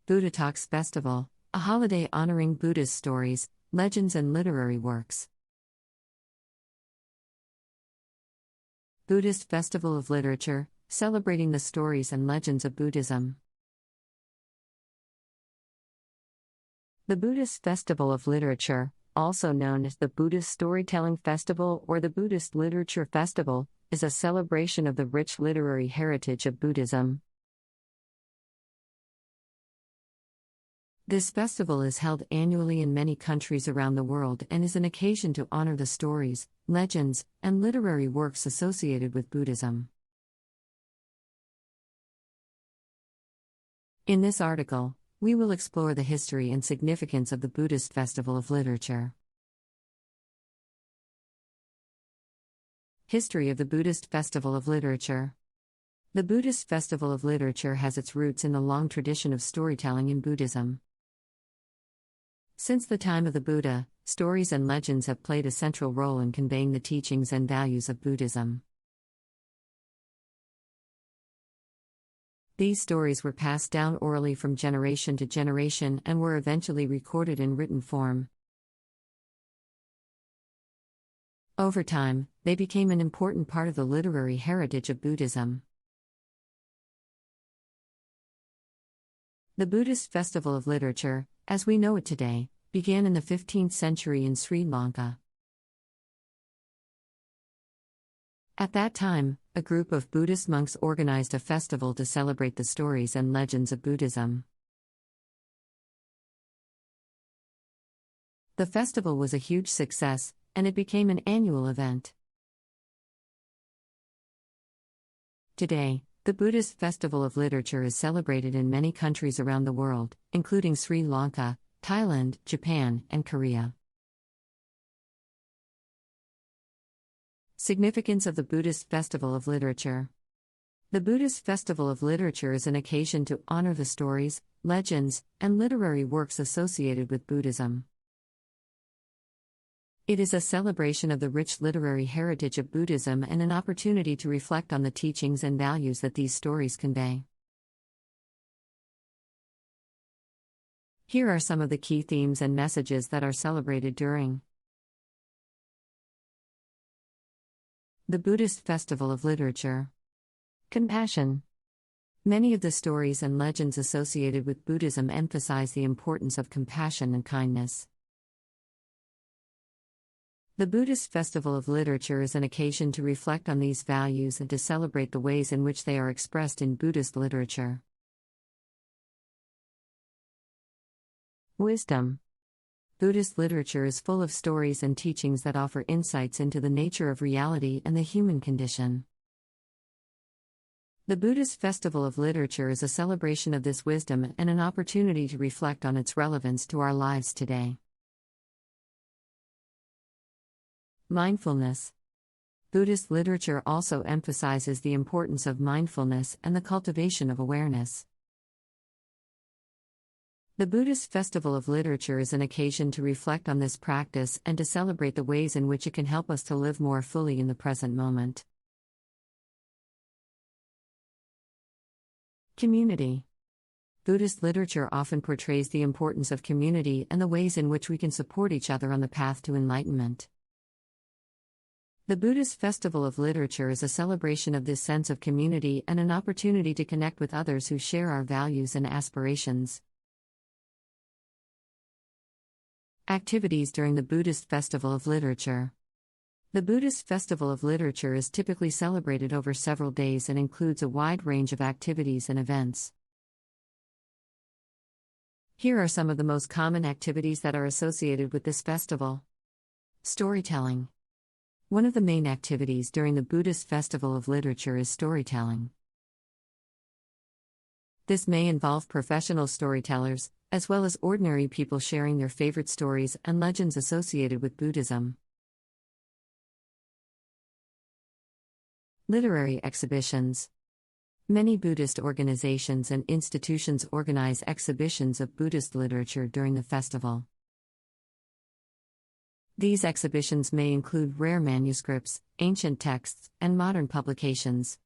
Buddha Talks Festival, a holiday honoring Buddhist stories, legends, and literary works. Buddhist Festival of Literature, celebrating the stories and legends of Buddhism. The Buddhist Festival of Literature, also known as the Buddhist Storytelling Festival or the Buddhist Literature Festival, is a celebration of the rich literary heritage of Buddhism. This festival is held annually in many countries around the world and is an occasion to honor the stories, legends, and literary works associated with Buddhism. In this article, we will explore the history and significance of the Buddhist Festival of Literature. History of the Buddhist Festival of Literature. The Buddhist Festival of Literature has its roots in the long tradition of storytelling in Buddhism. Since the time of the Buddha, stories and legends have played a central role in conveying the teachings and values of Buddhism. These stories were passed down orally from generation to generation and were eventually recorded in written form. Over time, they became an important part of the literary heritage of Buddhism. The Buddhist Festival of Literature, as we know it today, began in the 15th century in Sri Lanka. At that time, a group of Buddhist monks organized a festival to celebrate the stories and legends of Buddhism. The festival was a huge success, and it became an annual event. Today, the Buddhist Festival of Literature is celebrated in many countries around the world, including Sri Lanka, Thailand, Japan, and Korea. Significance of the Buddhist Festival of Literature. The Buddhist Festival of Literature is an occasion to honor the stories, legends, and literary works associated with Buddhism. It is a celebration of the rich literary heritage of Buddhism and an opportunity to reflect on the teachings and values that these stories convey. Here are some of the key themes and messages that are celebrated during the Buddhist Festival of Literature. Compassion. Many of the stories and legends associated with Buddhism emphasize the importance of compassion and kindness. The Buddhist Festival of Literature is an occasion to reflect on these values and to celebrate the ways in which they are expressed in Buddhist literature. Wisdom. Buddhist literature is full of stories and teachings that offer insights into the nature of reality and the human condition. The Buddhist Festival of Literature is a celebration of this wisdom and an opportunity to reflect on its relevance to our lives today. Mindfulness. Buddhist literature also emphasizes the importance of mindfulness and the cultivation of awareness. The Buddhist Festival of Literature is an occasion to reflect on this practice and to celebrate the ways in which it can help us to live more fully in the present moment. Community. Buddhist literature often portrays the importance of community and the ways in which we can support each other on the path to enlightenment. The Buddhist Festival of Literature is a celebration of this sense of community and an opportunity to connect with others who share our values and aspirations. Activities during the Buddhist Festival of Literature. The Buddhist Festival of Literature is typically celebrated over several days and includes a wide range of activities and events. Here are some of the most common activities that are associated with this festival. Storytelling. One of the main activities during the Buddhist Festival of Literature is storytelling. This may involve professional storytellers, as well as ordinary people sharing their favorite stories and legends associated with Buddhism. Literary exhibitions. Many Buddhist organizations and institutions organize exhibitions of Buddhist literature during the festival. These exhibitions may include rare manuscripts, ancient texts, and modern publications.